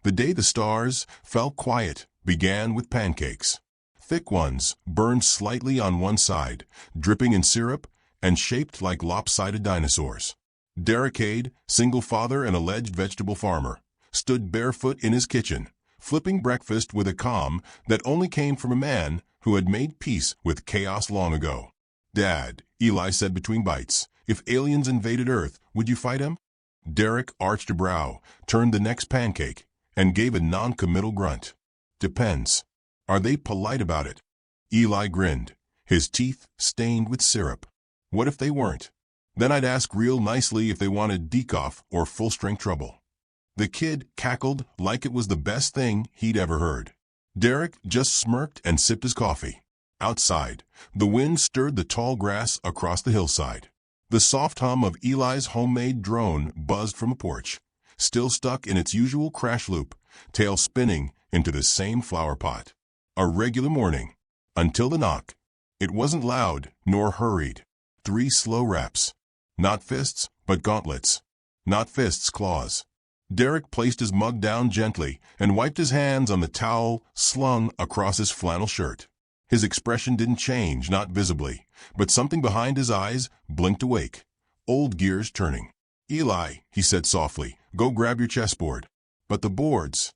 The day the stars fell quiet began with pancakes. Thick ones, burned slightly on one side, dripping in syrup, and shaped like lopsided dinosaurs. Derrick Cade, single father and alleged vegetable farmer, stood barefoot in his kitchen, flipping breakfast with a calm that only came from a man who had made peace with chaos long ago. "Dad," Eli said between bites, "if aliens invaded Earth, would you fight them?" Derrick arched a brow, turned the next pancake, and gave a non-committal grunt. "Depends. Are they polite about it?" Eli grinned, his teeth stained with syrup. "What if they weren't? Then I'd ask real nicely if they wanted decaf or full-strength trouble." The kid cackled like it was the best thing he'd ever heard. Derrick just smirked and sipped his coffee. Outside, the wind stirred the tall grass across the hillside. The soft hum of Eli's homemade drone buzzed from a porch, still stuck in its usual crash loop, tail spinning into the same flower pot. A regular morning, until the knock. It wasn't loud nor hurried. 3 slow raps. Not fists, but gauntlets. Not fists, claws. Derrick placed his mug down gently and wiped his hands on the towel slung across his flannel shirt. His expression didn't change, not visibly, but something behind his eyes blinked awake. Old gears turning. "Eli," he said softly, "go grab your chessboard." "But the boards."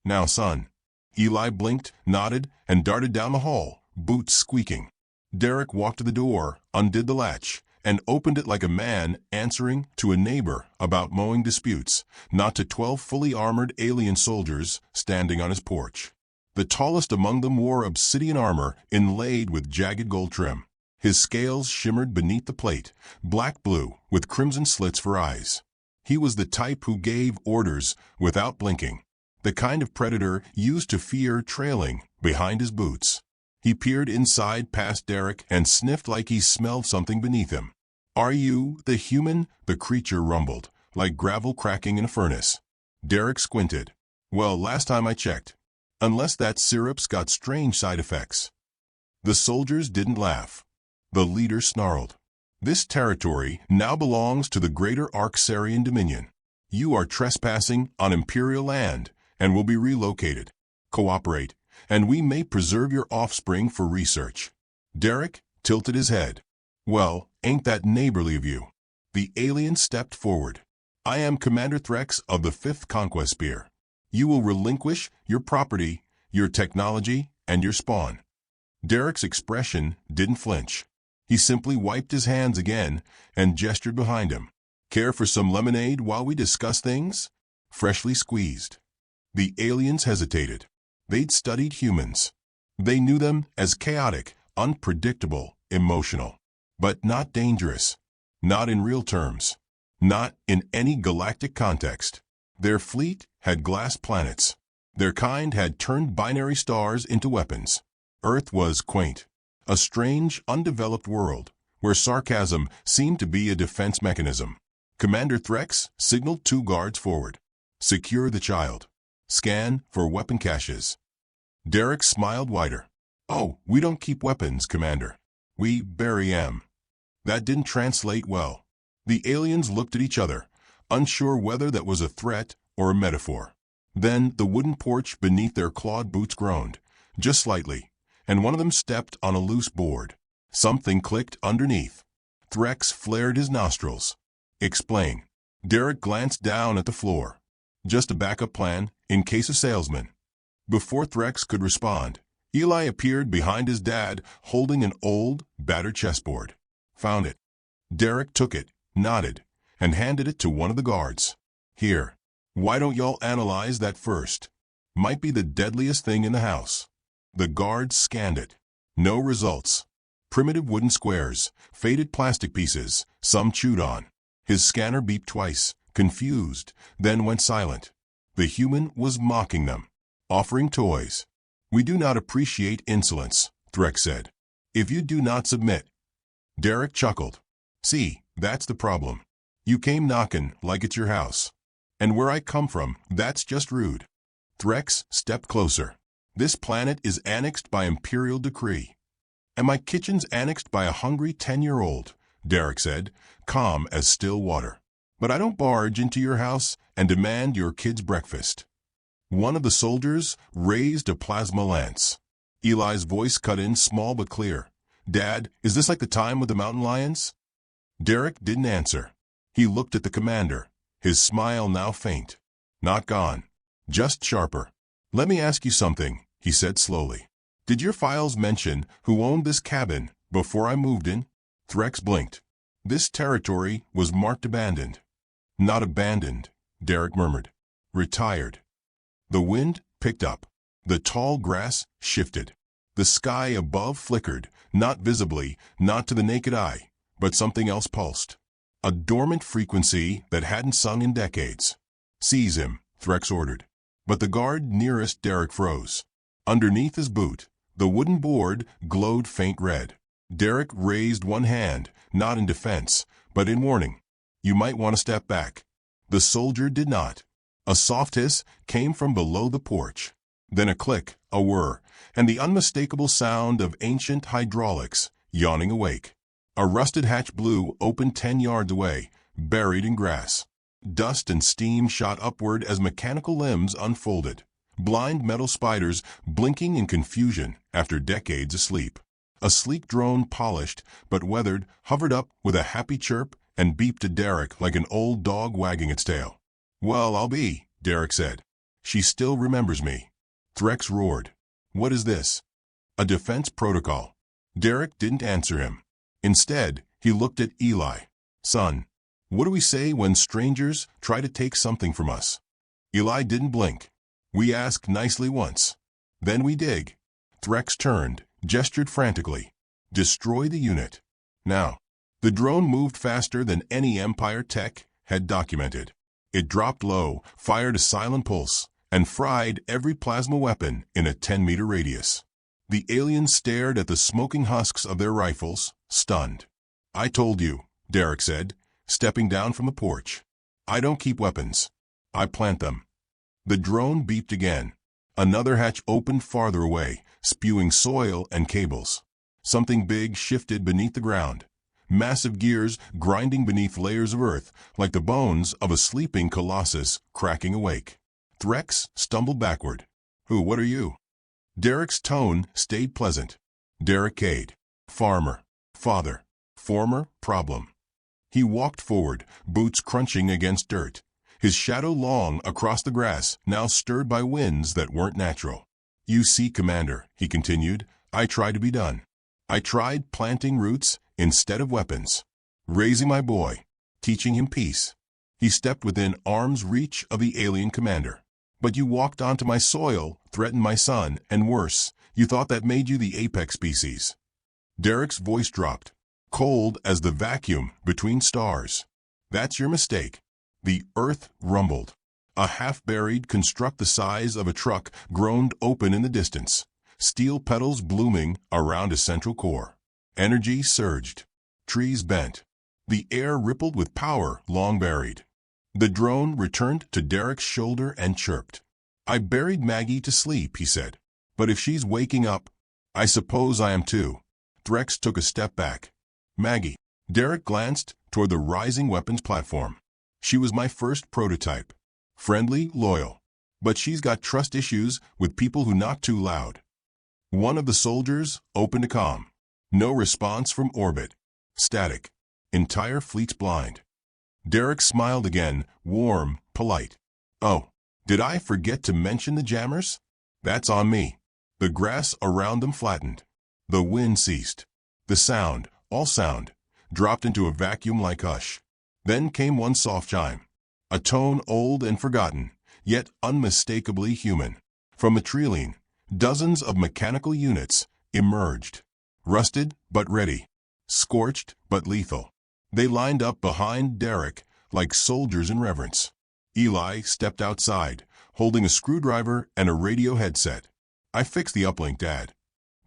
"Now, son." Eli blinked, nodded, and darted down the hall, boots squeaking. Derrick walked to the door, undid the latch, and opened it like a man answering to a neighbor about mowing disputes, not to 12 fully armored alien soldiers standing on his porch. The tallest among them wore obsidian armor inlaid with jagged gold trim. His scales shimmered beneath the plate, black-blue with crimson slits for eyes. He was the type who gave orders without blinking, the kind of predator used to fear trailing behind his boots. He peered inside past Derrick and sniffed like he smelled something beneath him. "Are you the human?" the creature rumbled, like gravel cracking in a furnace. Derrick squinted. "Well, last time I checked. Unless that syrup's got strange side effects." The soldiers didn't laugh. The leader snarled. "This territory now belongs to the greater Arxarian Dominion. You are trespassing on Imperial land and will be relocated. Cooperate, and we may preserve your offspring for research." Derrick tilted his head. "Well, ain't that neighborly of you?" The alien stepped forward. "I am Commander Threx of the 5th Conquest Spear. You will relinquish your property, your technology, and your spawn." Derrick's expression didn't flinch. He simply wiped his hands again and gestured behind him. "Care for some lemonade while we discuss things?" Freshly squeezed. The aliens hesitated. They'd studied humans. They knew them as chaotic, unpredictable, emotional. But not dangerous. Not in real terms. Not in any galactic context. Their fleet had glass planets. Their kind had turned binary stars into weapons. Earth was quaint. A strange, undeveloped world, where sarcasm seemed to be a defense mechanism. Commander Threx signaled 2 guards forward. "Secure the child. Scan for weapon caches." Derrick smiled wider. "Oh, we don't keep weapons, Commander. We bury 'em." That didn't translate well. The aliens looked at each other, unsure whether that was a threat or a metaphor. Then the wooden porch beneath their clawed boots groaned, just slightly, and one of them stepped on a loose board. Something clicked underneath. Threx flared his nostrils. "Explain." Derrick glanced down at the floor. "Just a backup plan, in case of salesmen." Before Threx could respond, Eli appeared behind his dad, holding an old, battered chessboard. "Found it." Derrick took it, nodded, and handed it to one of the guards. "Here. Why don't y'all analyze that first? Might be the deadliest thing in the house." The guards scanned it. No results. Primitive wooden squares, faded plastic pieces, some chewed on. His scanner beeped twice, confused, then went silent. The human was mocking them, offering toys. "We do not appreciate insolence," Threx said. "If you do not submit." Derrick chuckled. "See, that's the problem. You came knocking like it's your house. And where I come from, that's just rude." Threx stepped closer. "This planet is annexed by imperial decree." "And my kitchen's annexed by a hungry 10-year-old, Derrick said, calm as still water. "But I don't barge into your house and demand your kid's breakfast." One of the soldiers raised a plasma lance. Eli's voice cut in small but clear. "Dad, is this like the time with the mountain lions?" Derrick didn't answer. He looked at the commander, his smile now faint. Not gone, just sharper. "Let me ask you something," he said slowly. "Did your files mention who owned this cabin before I moved in?" Threx blinked. "This territory was marked abandoned." "Not abandoned," Derrick murmured. "Retired." The wind picked up. The tall grass shifted. The sky above flickered, not visibly, not to the naked eye, but something else pulsed. A dormant frequency that hadn't sung in decades. "Seize him," Threx ordered. But the guard nearest Derrick froze. Underneath his boot, the wooden board glowed faint red. Derrick raised one hand, not in defense, but in warning. "You might want to step back." The soldier did not. A soft hiss came from below the porch. Then a click, a whir, and the unmistakable sound of ancient hydraulics yawning awake. A rusted hatch blew open 10 yards away, buried in grass. Dust and steam shot upward as mechanical limbs unfolded. Blind metal spiders blinking in confusion after decades asleep. A sleek drone, polished but weathered, hovered up with a happy chirp and beeped at Derrick like an old dog wagging its tail. "Well, I'll be," Derrick said. "She still remembers me." Threx roared. "What is this?" "A defense protocol." Derrick didn't answer him. Instead, he looked at Eli. "Son, what do we say when strangers try to take something from us?" Eli didn't blink. "We ask nicely once. Then we dig." Threx turned, gestured frantically. "Destroy the unit. Now." The drone moved faster than any Empire tech had documented. It dropped low, fired a silent pulse, and fried every plasma weapon in a 10-meter radius. The aliens stared at the smoking husks of their rifles, stunned. "I told you," Derrick said, stepping down from the porch. "I don't keep weapons. I plant them." The drone beeped again. Another hatch opened farther away, spewing soil and cables. Something big shifted beneath the ground. Massive gears grinding beneath layers of earth, like the bones of a sleeping colossus cracking awake. Threx stumbled backward. What are you?" Derrick's tone stayed pleasant. "Derrick Cade. Farmer. Father. Former problem." He walked forward, boots crunching against dirt. His shadow long across the grass, now stirred by winds that weren't natural. "You see, Commander," he continued, "I try to be done. I tried planting roots instead of weapons. Raising my boy. Teaching him peace." He stepped within arm's reach of the alien commander. "But you walked onto my soil, threatened my son, and worse, you thought that made you the apex species." Derrick's voice dropped, cold as the vacuum between stars. "That's your mistake." The earth rumbled. A half-buried construct the size of a truck groaned open in the distance, steel petals blooming around a central core. Energy surged. Trees bent. The air rippled with power long buried. The drone returned to Derrick's shoulder and chirped. "I buried Maggie to sleep," he said. "But if she's waking up, I suppose I am too." Threx took a step back. "Maggie." Derrick glanced toward the rising weapons platform. "She was my first prototype. Friendly, loyal. But she's got trust issues with people who knock too loud." One of the soldiers opened a comm. No response from orbit. Static. Entire fleet's blind. Derrick smiled again, warm, polite. "Oh, did I forget to mention the jammers? That's on me." The grass around them flattened. The wind ceased. The sound, all sound, dropped into a vacuum-like hush. Then came one soft chime. A tone old and forgotten, yet unmistakably human. From the trillion, dozens of mechanical units emerged. Rusted but ready. Scorched but lethal. They lined up behind Derrick like soldiers in reverence. Eli stepped outside, holding a screwdriver and a radio headset. "I fixed the uplink, Dad."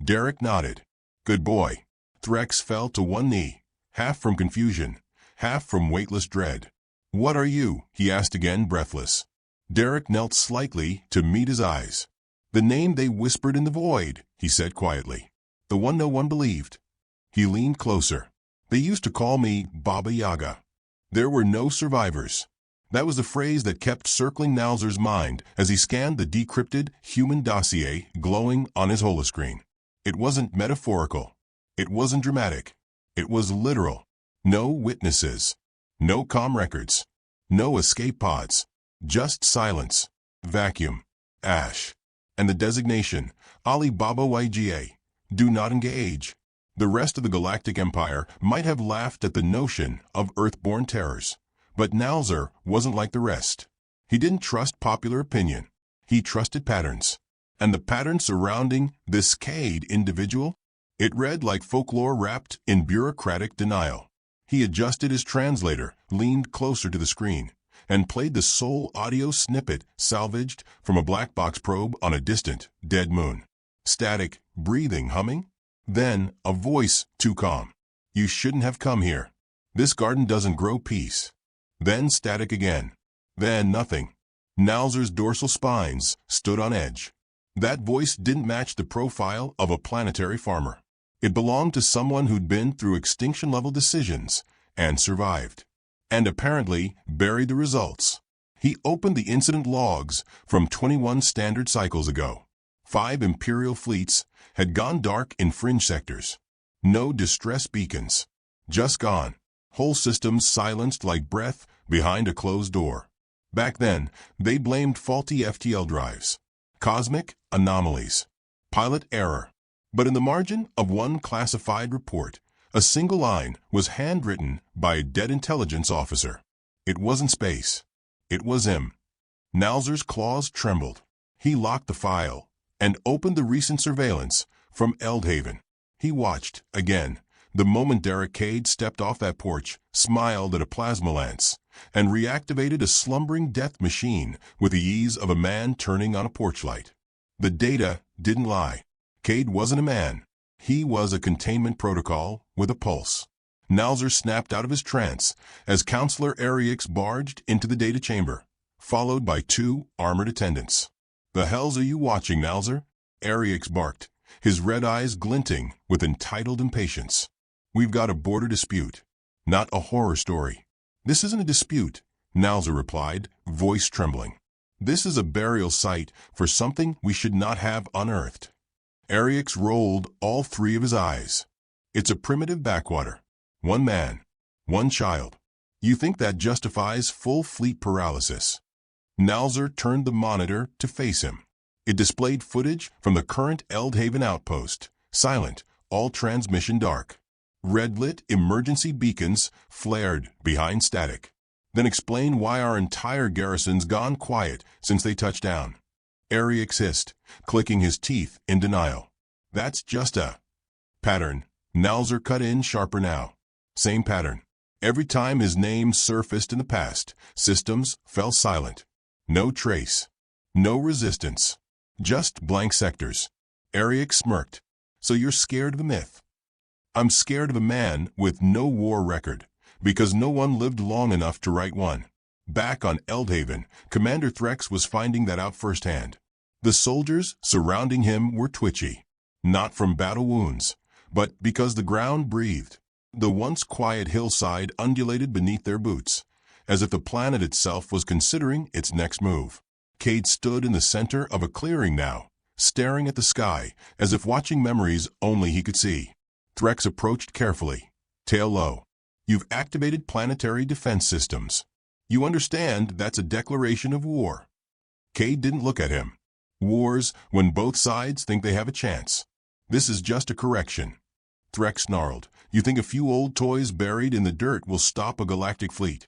Derrick nodded. "Good boy." Threx fell to one knee, half from confusion, half from weightless dread. "What are you?" he asked again, breathless. Derrick knelt slightly to meet his eyes. "The name they whispered in the void," he said quietly. "The one no one believed." He leaned closer. "They used to call me Baba Yaga. There were no survivors. That was the phrase that kept circling Nalzer's mind as he scanned the decrypted human dossier glowing on his holoscreen. It wasn't metaphorical. It wasn't dramatic. It was literal. No witnesses. No comm records. No escape pods. Just silence. Vacuum. Ash. And the designation, Ali Baba Yaga, do not engage. The rest of the Galactic Empire might have laughed at the notion of Earth-born terrors. But Nalzer wasn't like the rest. He didn't trust popular opinion. He trusted patterns. And the pattern surrounding this Cade individual? It read like folklore wrapped in bureaucratic denial. He adjusted his translator, leaned closer to the screen, and played the sole audio snippet salvaged from a black box probe on a distant, dead moon. Static, breathing, humming. Then, a voice too calm. You shouldn't have come here. This garden doesn't grow peace. Then static again. Then nothing. Nalzer's dorsal spines stood on edge. That voice didn't match the profile of a planetary farmer. It belonged to someone who'd been through extinction-level decisions and survived. And apparently buried the results. He opened the incident logs from 21 standard cycles ago. 5 Imperial fleets had gone dark in fringe sectors. No distress beacons. Just gone. Whole systems silenced like breath behind a closed door. Back then, they blamed faulty FTL drives. Cosmic anomalies. Pilot error. But in the margin of one classified report, a single line was handwritten by a dead intelligence officer. It wasn't space. It was him. Nalzer's claws trembled. He locked the file and opened the recent surveillance from Eldhaven. He watched, again, the moment Derrick Cade stepped off that porch, smiled at a plasma lance, and reactivated a slumbering death machine with the ease of a man turning on a porch light. The data didn't lie. Cade wasn't a man. He was a containment protocol with a pulse. Nalzer snapped out of his trance as Counselor Arxarian barged into the data chamber, followed by 2 armored attendants. "The hells are you watching, Nalzer?" Arxarian barked, his red eyes glinting with entitled impatience. "We've got a border dispute, not a horror story." "This isn't a dispute," Nalzer replied, voice trembling. "This is a burial site for something we should not have unearthed." Arxarian rolled all 3 of his eyes. "It's a primitive backwater. 1 man. 1 child. You think that justifies full fleet paralysis?" Nalzer turned the monitor to face him. It displayed footage from the current Eldhaven outpost, silent, all transmission dark. Red-lit emergency beacons flared behind static. "Then explain why our entire garrison's gone quiet since they touched down." Arxarian hissed, clicking his teeth in denial. "That's just a pattern." Nalzer cut in sharper now. Same pattern. Every time his name surfaced in the past, systems fell silent. No trace. No resistance. Just blank sectors. Arxarian smirked. "So you're scared of a myth?" "I'm scared of a man with no war record, because no one lived long enough to write one." Back on Eldhaven, Commander Threx was finding that out firsthand. The soldiers surrounding him were twitchy. Not from battle wounds, but because the ground breathed. The once quiet hillside undulated beneath their boots, as if the planet itself was considering its next move. Cade stood in the center of a clearing now, staring at the sky as if watching memories only he could see. Threx approached carefully, tail low. "You've activated planetary defense systems. You understand that's a declaration of war." Cade didn't look at him. Wars when both sides think they have a chance. This is just a correction. Threx snarled. "You think a few old toys buried in the dirt will stop a galactic fleet?"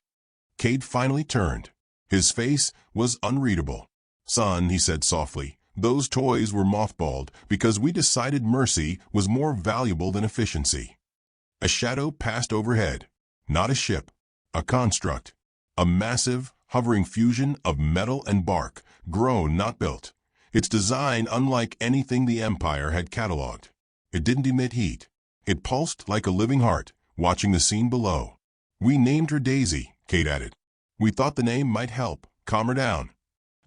Cade finally turned. His face was unreadable. "Son," he said softly, "those toys were mothballed because we decided mercy was more valuable than efficiency." A shadow passed overhead. Not a ship. A construct. A massive, hovering fusion of metal and bark, grown, not built. Its design unlike anything the Empire had cataloged. It didn't emit heat. It pulsed like a living heart, watching the scene below. "We named her Daisy," Cade added. "We thought the name might help calm her down."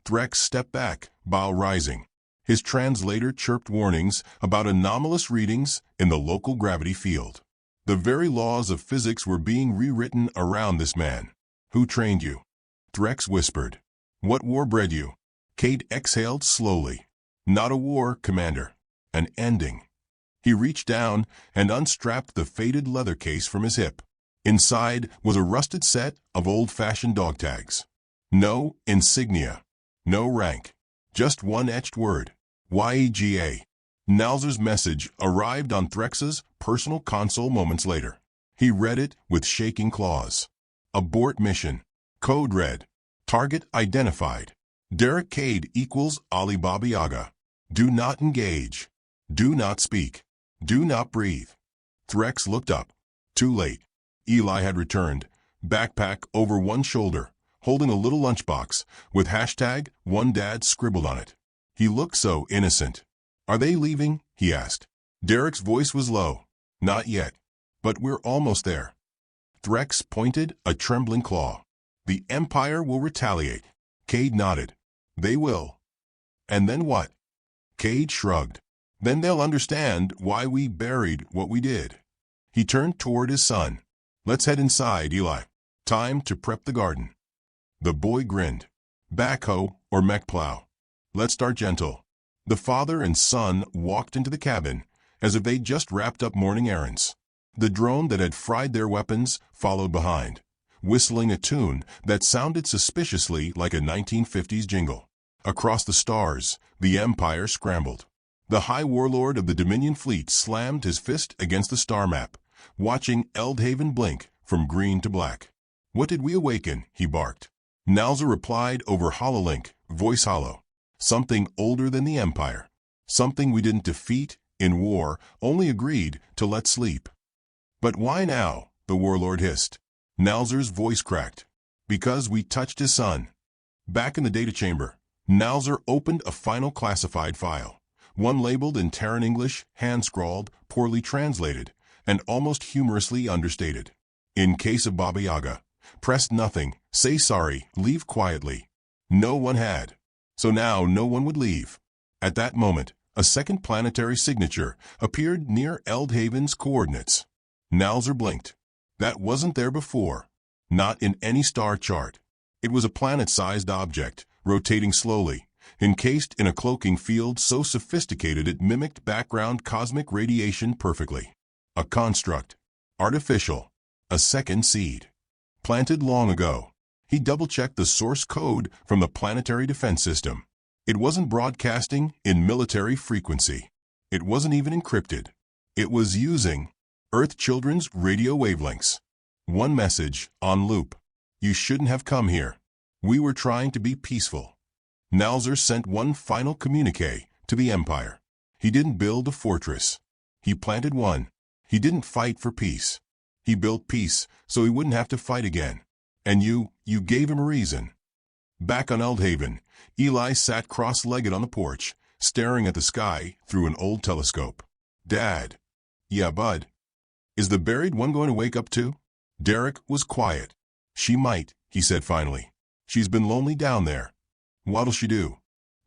Threx stepped back, bow rising. His translator chirped warnings about anomalous readings in the local gravity field. The very laws of physics were being rewritten around this man. "Who trained you?" Threx whispered. What war bred you? Cade exhaled slowly. Not a war, Commander. An ending. He reached down and unstrapped the faded leather case from his hip. Inside was a rusted set of old-fashioned dog tags. No insignia. No rank. Just one etched word. YEGA. Nalzur's message arrived on Threx's personal console moments later. He read it with shaking claws. Abort mission. Code red. Target identified. Derrick Cade equals Ali Baba Yaga. Do not engage. Do not speak. Do not breathe. Threx looked up. Too late. Eli had returned, backpack over one shoulder, holding a little lunchbox with #OneDad scribbled on it. He looked so innocent. Are they leaving? He asked. Derrick's voice was low. Not yet. But we're almost there. Threx pointed a trembling claw. The Empire will retaliate. Cade nodded. They will. And then what? Cade shrugged. Then they'll understand why we buried what we did. He turned toward his son. Let's head inside, Eli. Time to prep the garden. The boy grinned. Backhoe or mech plow. Let's start gentle. The father and son walked into the cabin as if they'd just wrapped up morning errands. The drone that had fried their weapons followed behind, whistling a tune that sounded suspiciously like a 1950s jingle. Across the stars, the Empire scrambled. The High Warlord of the Dominion fleet slammed his fist against the star map, watching Eldhaven blink from green to black. What did we awaken? He barked. Nalzur replied over hololink, voice hollow. Something older than the Empire. Something we didn't defeat in war, only agreed to let sleep. But why now? The warlord hissed. Nalzur's voice cracked. Because we touched his son. Back in the data chamber, Nalzur opened a final classified file. One labeled in Terran English, hand-scrawled, poorly translated, and almost humorously understated. In case of Baba Yaga, press nothing, say sorry, leave quietly. No one had. So now no one would leave. At that moment, a second planetary signature appeared near Eldhaven's coordinates. Nalzur blinked. That wasn't there before. Not in any star chart. It was a planet-sized object, rotating slowly, encased in a cloaking field so sophisticated it mimicked background cosmic radiation perfectly. A construct. Artificial. A second seed. Planted long ago. He double-checked the source code from the planetary defense system. It wasn't broadcasting in military frequency. It wasn't even encrypted. It was using Earth Children's radio wavelengths. One message, on loop. You shouldn't have come here. We were trying to be peaceful. Nalzur sent one final communique to the Empire. He didn't build a fortress. He planted one. He didn't fight for peace. He built peace so he wouldn't have to fight again. And you gave him a reason. Back on Eldhaven, Eli sat cross-legged on the porch, staring at the sky through an old telescope. Dad. Yeah, bud. Is the buried one going to wake up too? Derrick was quiet. She might, he said finally. She's been lonely down there. What'll she do?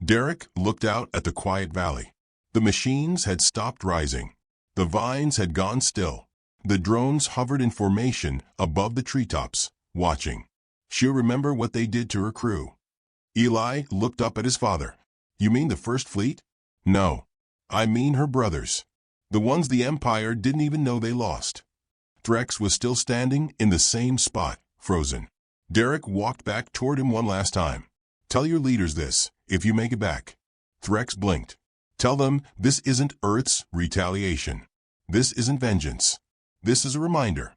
Derrick looked out at the quiet valley. The machines had stopped rising. The vines had gone still. The drones hovered in formation above the treetops, watching. She'll remember what they did to her crew. Eli looked up at his father. You mean the First Fleet? No. I mean her brothers. The ones the Empire didn't even know they lost. Threx was still standing in the same spot, frozen. Derrick walked back toward him one last time. Tell your leaders this, if you make it back. Threx blinked. Tell them this isn't Earth's retaliation. This isn't vengeance. This is a reminder.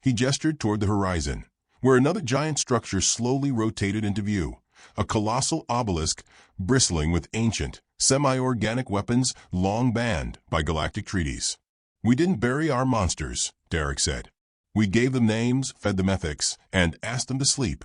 He gestured toward the horizon, where another giant structure slowly rotated into view, a colossal obelisk bristling with ancient, semi-organic weapons long banned by galactic treaties. We didn't bury our monsters, Derrick said. We gave them names, fed them ethics, and asked them to sleep.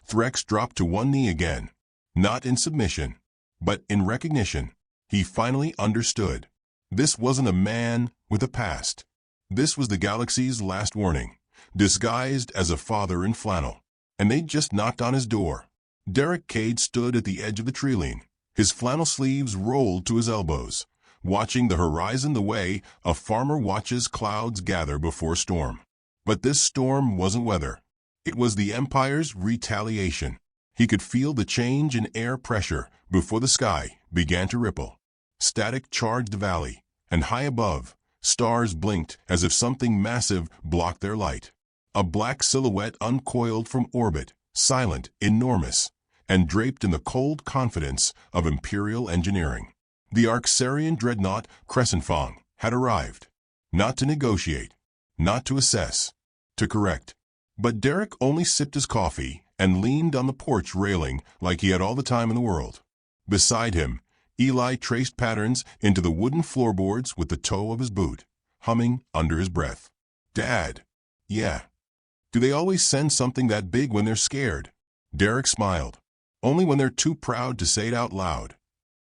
Threx dropped to one knee again, not in submission, but in recognition. He finally understood. This wasn't a man with a past. This was the galaxy's last warning, disguised as a father in flannel. And they'd just knocked on his door. Derrick Cade stood at the edge of the treeline, his flannel sleeves rolled to his elbows, watching the horizon the way a farmer watches clouds gather before storm. But this storm wasn't weather. It was the Empire's retaliation. He could feel the change in air pressure before the sky began to ripple. Static charged the valley, and high above, stars blinked as if something massive blocked their light. A black silhouette uncoiled from orbit, silent, enormous, and draped in the cold confidence of imperial engineering. The Arxarian dreadnought Crescentfong had arrived. Not to negotiate, not to assess, to correct. But Derrick only sipped his coffee and leaned on the porch railing like he had all the time in the world. Beside him, Eli traced patterns into the wooden floorboards with the toe of his boot, humming under his breath. "Dad." "Yeah." "Do they always send something that big when they're scared?" Derrick smiled. "Only when they're too proud to say it out loud."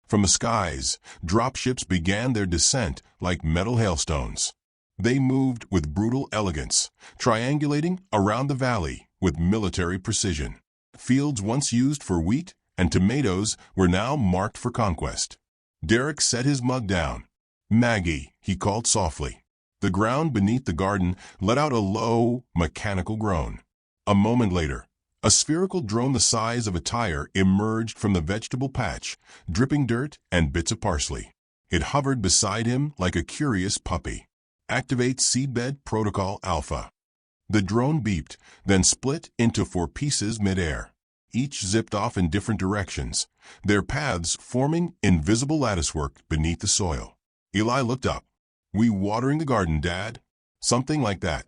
From the skies, dropships began their descent like metal hailstones. They moved with brutal elegance, triangulating around the valley with military precision. Fields once used for wheat and tomatoes were now marked for conquest. Derrick set his mug down. "Maggie," he called softly. The ground beneath the garden let out a low, mechanical groan. A moment later, a spherical drone the size of a tire emerged from the vegetable patch, dripping dirt and bits of parsley. It hovered beside him like a curious puppy. "Activate Seedbed Protocol Alpha." The drone beeped, then split into 4 pieces mid-air. Each zipped off in different directions, their paths forming invisible latticework beneath the soil. Eli looked up. "We watering the garden, Dad?" "Something like that."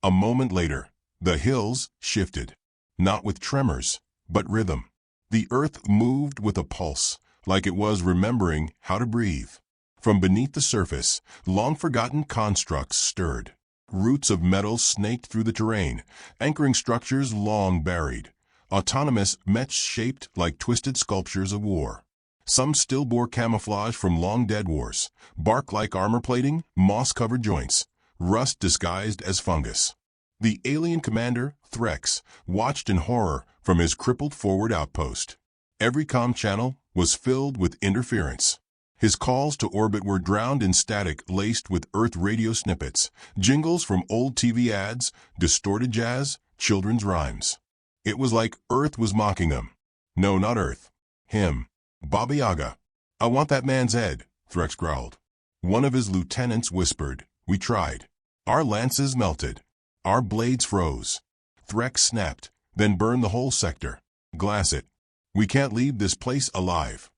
A moment later, the hills shifted. Not with tremors, but rhythm. The earth moved with a pulse, like it was remembering how to breathe. From beneath the surface, long-forgotten constructs stirred. Roots of metal snaked through the terrain, anchoring structures long buried. Autonomous mechs shaped like twisted sculptures of war. Some still bore camouflage from long-dead wars, bark-like armor plating, moss-covered joints, rust disguised as fungus. The alien commander, Threx, watched in horror from his crippled forward outpost. Every comm channel was filled with interference. His calls to orbit were drowned in static laced with Earth radio snippets, jingles from old TV ads, distorted jazz, children's rhymes. It was like Earth was mocking them. No, not Earth. Him. "Baba Yaga." "I want that man's head," Threx growled. One of his lieutenants whispered. "We tried. Our lances melted. Our blades froze." Threx snapped, then burned the whole sector. "Glass it. We can't leave this place alive."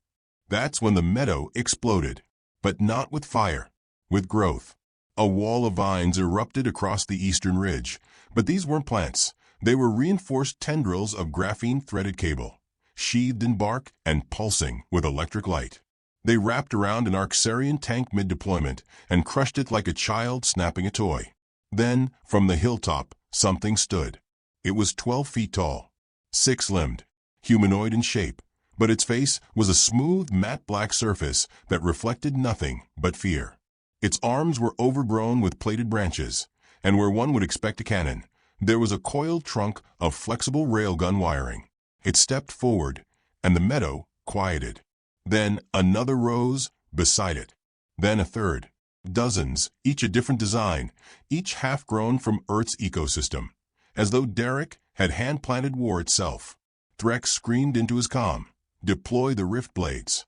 That's when the meadow exploded. But not with fire. With growth. A wall of vines erupted across the eastern ridge. But these weren't plants. They were reinforced tendrils of graphene-threaded cable, sheathed in bark and pulsing with electric light. They wrapped around an Arxarian tank mid-deployment and crushed it like a child snapping a toy. Then, from the hilltop, something stood. It was 12 feet tall, 6-limbed, humanoid in shape, but its face was a smooth, matte black surface that reflected nothing but fear. Its arms were overgrown with plated branches, and where one would expect a cannon, there was a coiled trunk of flexible railgun wiring. It stepped forward, and the meadow quieted. Then another rose beside it. Then a third. Dozens, each a different design, each half-grown from Earth's ecosystem, as though Derrick had hand-planted war itself. Threx screamed into his comm, "Deploy the rift blades."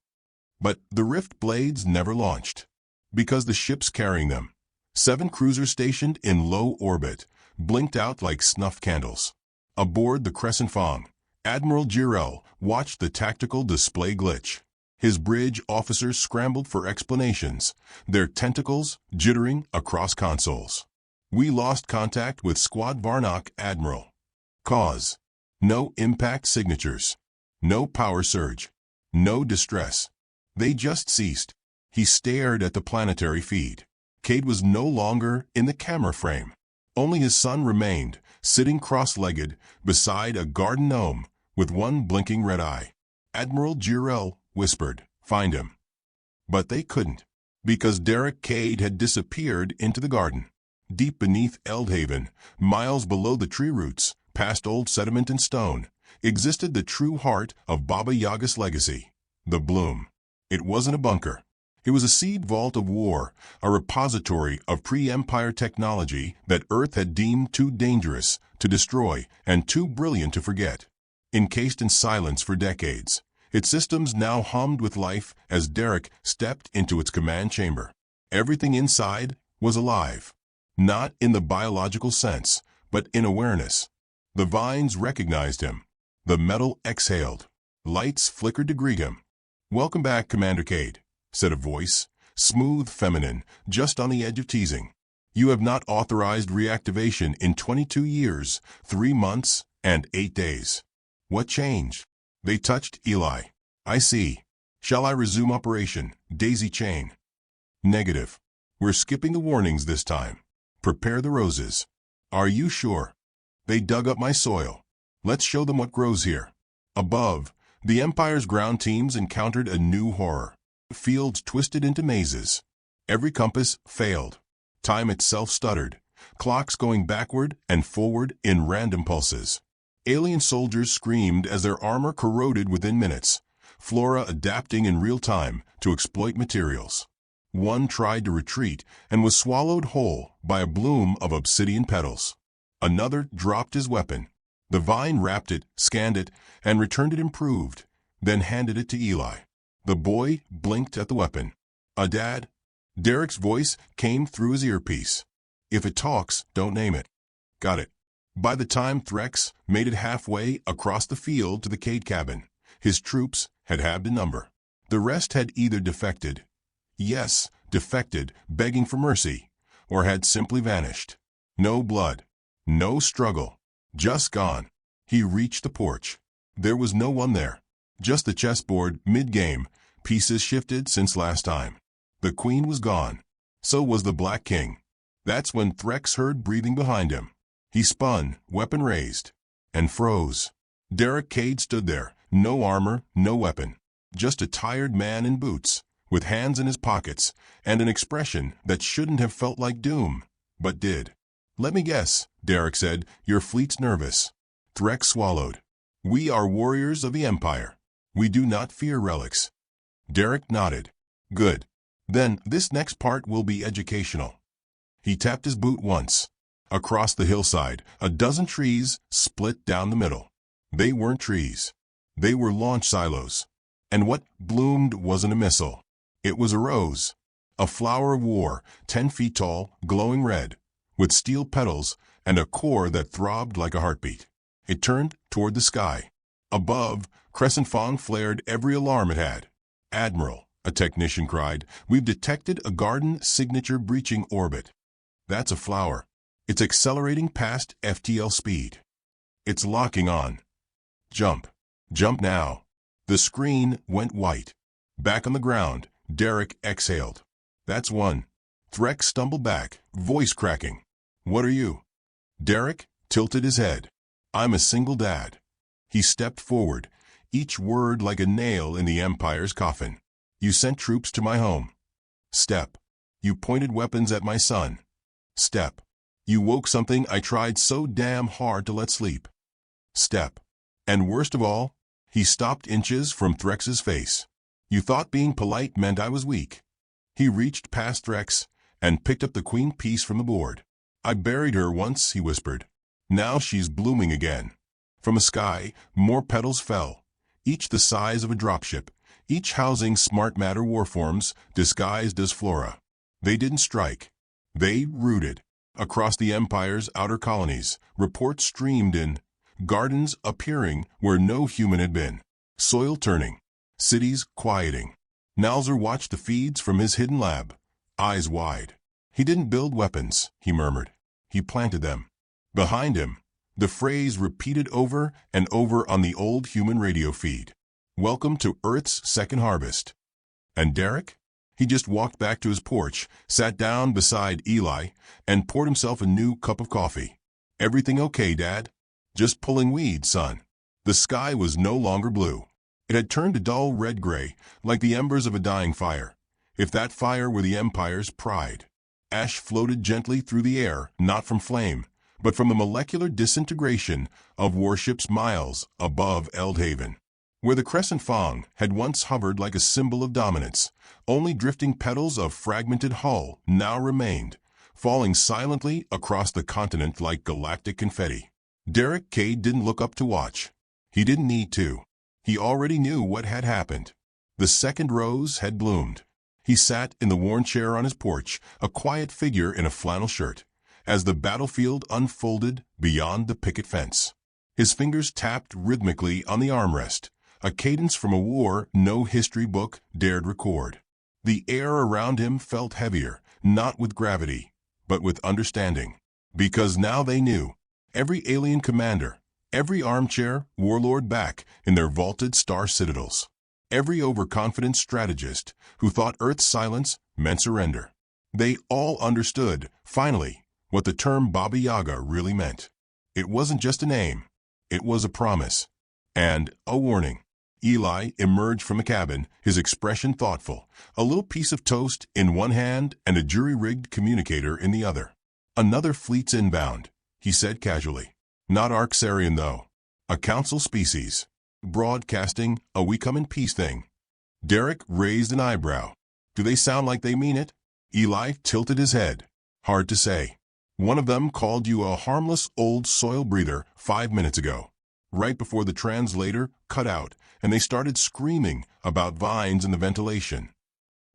But the rift blades never launched, because the ships carrying them, 7 cruisers stationed in low orbit, blinked out like snuffed candles. Aboard the Crescentfong, Admiral Jirel watched the tactical display glitch. His bridge officers scrambled for explanations, their tentacles jittering across consoles. "We lost contact with Squad Varnock, Admiral." Cause: no impact signatures, no power surge, no distress. They just ceased. He stared at the planetary feed. Cade was no longer in the camera frame. Only his son remained, sitting cross-legged beside a garden gnome with one blinking red eye. Admiral Jirel whispered, "Find him." But they couldn't, because Derrick Cade had disappeared into the garden. Deep beneath Eldhaven, miles below the tree roots, past old sediment and stone, existed the true heart of Baba Yaga's legacy, the Bloom. It wasn't a bunker. It was a seed vault of war, a repository of pre-Empire technology that Earth had deemed too dangerous to destroy and too brilliant to forget. encased in silence for decades. Its systems now hummed with life as Derrick stepped into its command chamber. Everything inside was alive. Not in the biological sense, but in awareness. The vines recognized him. The metal exhaled. Lights flickered to greet him. "Welcome back, Commander Cade," said a voice, smooth, feminine, just on the edge of teasing. "You have not authorized reactivation in 22 years, 3 months, and 8 days. What changed?" They touched Eli. "I see. Shall I resume operation, Daisy Chain?" "Negative. We're skipping the warnings this time. Prepare the roses." "Are you sure?" "They dug up my soil. Let's show them what grows here." Above, the Empire's ground teams encountered a new horror. Fields twisted into mazes. Every compass failed. Time itself stuttered, clocks going backward and forward in random pulses. Alien soldiers screamed as their armor corroded within minutes, flora adapting in real time to exploit materials. One tried to retreat and was swallowed whole by a bloom of obsidian petals. Another dropped his weapon. The vine wrapped it, scanned it, and returned it improved, then handed it to Eli. The boy blinked at the weapon. "Dad?" Derrick's voice came through his earpiece. "If it talks, don't name it." "Got it." By the time Threx made it halfway across the field to the Cade cabin, his troops had halved in number. The rest had either defected, yes, defected, begging for mercy, or had simply vanished. No blood, no struggle, just gone. He reached the porch. There was no one there, just the chessboard mid-game, pieces shifted since last time. The queen was gone. So was the Black King. That's when Threx heard breathing behind him. He spun, weapon raised, and froze. Derrick Cade stood there, no armor, no weapon, just a tired man in boots, with hands in his pockets, and an expression that shouldn't have felt like doom, but did. "Let me guess," Derrick said, "your fleet's nervous." Threx swallowed. "We are warriors of the Empire. We do not fear relics." Derrick nodded. "Good. Then this next part will be educational." He tapped his boot once. Across the hillside, a dozen trees split down the middle. They weren't trees. They were launch silos. And what bloomed wasn't a missile. It was a rose. A flower of war, 10 feet tall, glowing red, with steel petals and a core that throbbed like a heartbeat. It turned toward the sky. Above, Crescent Fong flared every alarm it had. "Admiral," a technician cried, "we've detected a garden signature breaching orbit." "That's a flower. It's accelerating past FTL speed. It's locking on." "Jump. Jump now." The screen went white. Back on the ground, Derrick exhaled. "That's one." Threx stumbled back, voice cracking. "What are you?" Derrick tilted his head. "I'm a single dad." He stepped forward, each word like a nail in the Empire's coffin. "You sent troops to my home." Step. "You pointed weapons at my son." Step. "You woke something I tried so damn hard to let sleep." Step. "And worst of all," he stopped inches from Threx's face, "you thought being polite meant I was weak." He reached past Threx and picked up the queen piece from the board. "I buried her once," he whispered. "Now she's blooming again." From the sky, more petals fell, each the size of a dropship, each housing smart matter warforms disguised as flora. They didn't strike. They rooted. Across the Empire's outer colonies, reports streamed in. Gardens appearing where no human had been. Soil turning. Cities quieting. Nalzer watched the feeds from his hidden lab, eyes wide. "He didn't build weapons," he murmured. "He planted them." Behind him, the phrase repeated over and over on the old human radio feed. "Welcome to Earth's second harvest." And Derrick? He just walked back to his porch, sat down beside Eli, and poured himself a new cup of coffee. "Everything okay, Dad?" "Just pulling weeds, son." The sky was no longer blue. It had turned a dull red-gray, like the embers of a dying fire. If that fire were the Empire's pride. Ash floated gently through the air, not from flame, but from the molecular disintegration of warships miles above Eldhaven. Where the Crescent Fong had once hovered like a symbol of dominance, only drifting petals of fragmented hull now remained, falling silently across the continent like galactic confetti. Derrick Cade didn't look up to watch. He didn't need to. He already knew what had happened. The second rose had bloomed. He sat in the worn chair on his porch, a quiet figure in a flannel shirt, as the battlefield unfolded beyond the picket fence. His fingers tapped rhythmically on the armrest, a cadence from a war no history book dared record. The air around him felt heavier, not with gravity, but with understanding. Because now they knew. Every alien commander, every armchair warlord back in their vaulted star citadels, every overconfident strategist who thought Earth's silence meant surrender. They all understood, finally, what the term Baba Yaga really meant. It wasn't just a name. It was a promise. And a warning. Eli emerged from the cabin, his expression thoughtful, a little piece of toast in one hand and a jury-rigged communicator in the other. "Another fleet's inbound," he said casually. "Not Arxarian, though. A council species. Broadcasting a we come in peace thing." Derrick raised an eyebrow. "Do they sound like they mean it?" Eli tilted his head. "Hard to say. One of them called you a harmless old soil breather 5 minutes ago, right before the translator cut out and they started screaming about vines in the ventilation."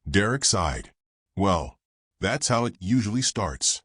Derrick sighed. "Well, that's how it usually starts."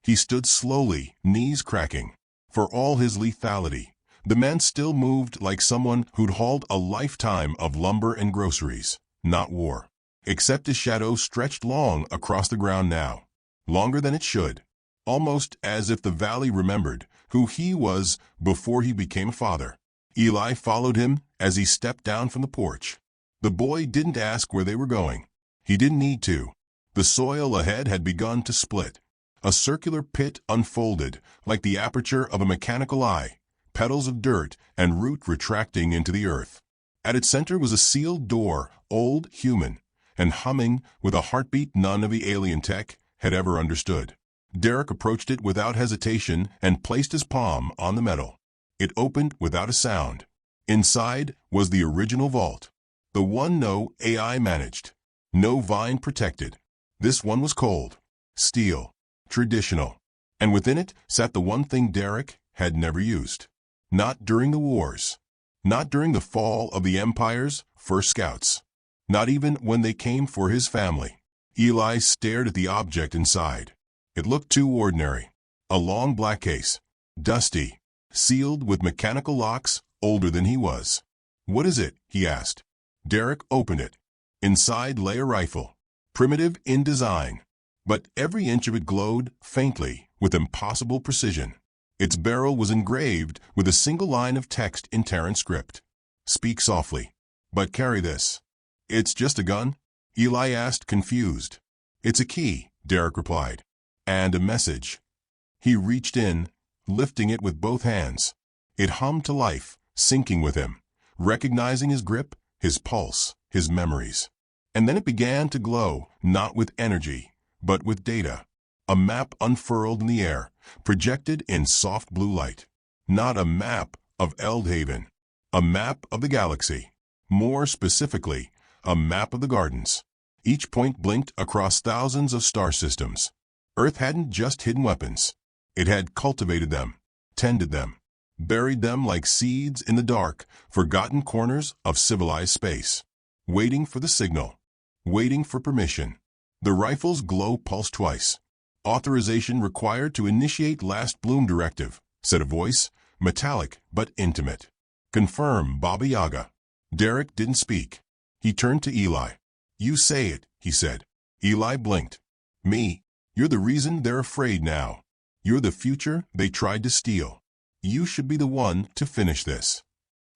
He stood slowly, knees cracking. For all his lethality, the man still moved like someone who'd hauled a lifetime of lumber and groceries, not war. Except his shadow stretched long across the ground now, longer than it should, almost as if the valley remembered who he was before he became a father. Eli followed him as he stepped down from the porch. The boy didn't ask where they were going. He didn't need to. The soil ahead had begun to split. A circular pit unfolded like the aperture of a mechanical eye, petals of dirt and root retracting into the earth. At its center was a sealed door, old, human, and humming with a heartbeat none of the alien tech had ever understood. Derrick approached it without hesitation and placed his palm on the metal. It opened without a sound. Inside was the original vault, the one no AI managed, no vine protected. This one was cold, steel, traditional, and within it sat the one thing Derrick had never used. Not during the wars, not during the fall of the Empire's first scouts, not even when they came for his family. Eli stared at the object inside. It looked too ordinary. A long black case, dusty, sealed with mechanical locks older than he was. "What is it?" he asked. Derrick opened it. Inside lay a rifle, primitive in design, but every inch of it glowed faintly with impossible precision. Its barrel was engraved with a single line of text in Terran script. "Speak softly, but carry this." "It's just a gun?" Eli asked, confused. "It's a key," Derrick replied. "And a message." He reached in, lifting it with both hands. It hummed to life, sinking with him, recognizing his grip, his pulse, his memories. And then it began to glow, not with energy, but with data. A map unfurled in the air, projected in soft blue light. Not a map of Eldhaven, a map of the galaxy. More specifically, a map of the gardens. Each point blinked across thousands of star systems. Earth hadn't just hidden weapons. It had cultivated them, tended them, buried them like seeds in the dark, forgotten corners of civilized space. Waiting for the signal. Waiting for permission. The rifle's glow pulsed twice. "Authorization required to initiate last bloom directive," said a voice, metallic but intimate. "Confirm, Baba Yaga." Derrick didn't speak. He turned to Eli. "You say it," he said. Eli blinked. "Me? You're the reason they're afraid now. You're the future they tried to steal. You should be the one to finish this."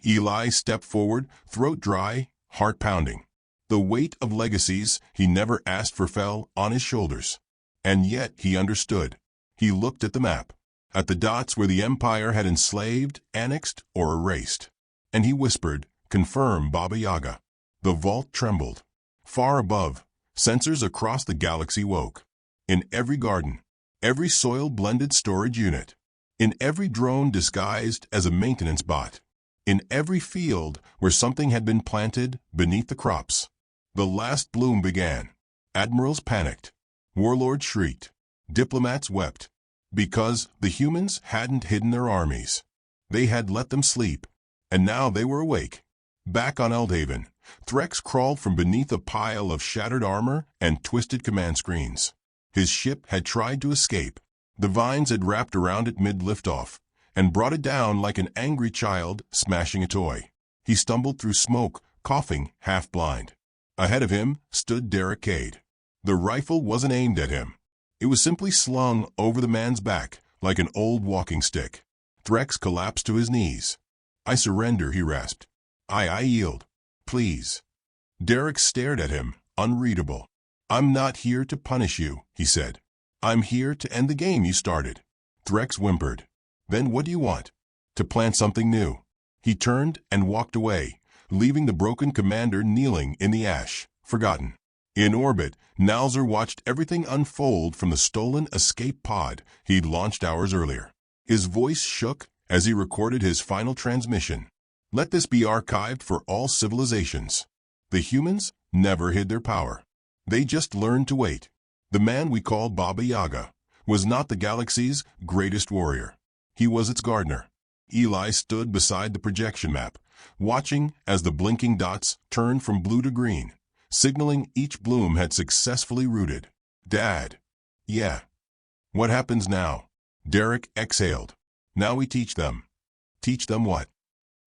Eli stepped forward, throat dry, heart pounding. The weight of legacies he never asked for fell on his shoulders. And yet he understood. He looked at the map, at the dots where the Empire had enslaved, annexed, or erased. And he whispered, "Confirm, Baba Yaga." The vault trembled. Far above, sensors across the galaxy woke. In every garden, every soil-blended storage unit, in every drone disguised as a maintenance bot, in every field where something had been planted beneath the crops. The last bloom began. Admirals panicked. Warlords shrieked. Diplomats wept. Because the humans hadn't hidden their armies. They had let them sleep. And now they were awake. Back on Eldhaven, Threx crawled from beneath a pile of shattered armor and twisted command screens. His ship had tried to escape. The vines had wrapped around it mid-liftoff and brought it down like an angry child smashing a toy. He stumbled through smoke, coughing, half-blind. Ahead of him stood Derrick Cade. The rifle wasn't aimed at him. It was simply slung over the man's back like an old walking stick. Threx collapsed to his knees. "I surrender," he rasped. I yield. Please." Derrick stared at him, unreadable. "I'm not here to punish you," he said. "I'm here to end the game you started." Threx whimpered. "Then what do you want?" "To plant something new." He turned and walked away, leaving the broken commander kneeling in the ash, forgotten. In orbit, Nalzer watched everything unfold from the stolen escape pod he'd launched hours earlier. His voice shook as he recorded his final transmission. "Let this be archived for all civilizations. The humans never hid their power. They just learned to wait. The man we call Baba Yaga was not the galaxy's greatest warrior. He was its gardener." Eli stood beside the projection map, watching as the blinking dots turned from blue to green, signaling each bloom had successfully rooted. "Dad." "Yeah." "What happens now?" Derrick exhaled. "Now we teach them." "Teach them what?"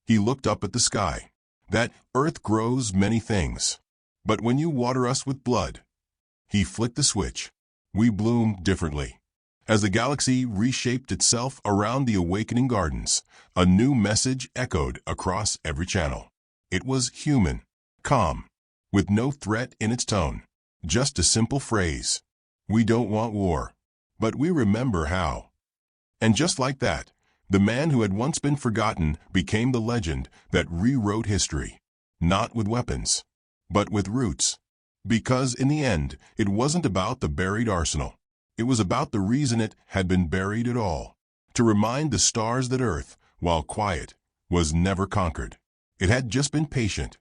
He looked up at the sky. "That Earth grows many things. But when you water us with blood." He flicked the switch. "We bloom differently." As the galaxy reshaped itself around the awakening gardens, a new message echoed across every channel. It was human, calm, with no threat in its tone. Just a simple phrase. "We don't want war, but we remember how." And just like that, the man who had once been forgotten became the legend that rewrote history. Not with weapons, but with roots. Because in the end, it wasn't about the buried arsenal. It was about the reason it had been buried at all. To remind the stars that Earth, while quiet, was never conquered. It had just been patient,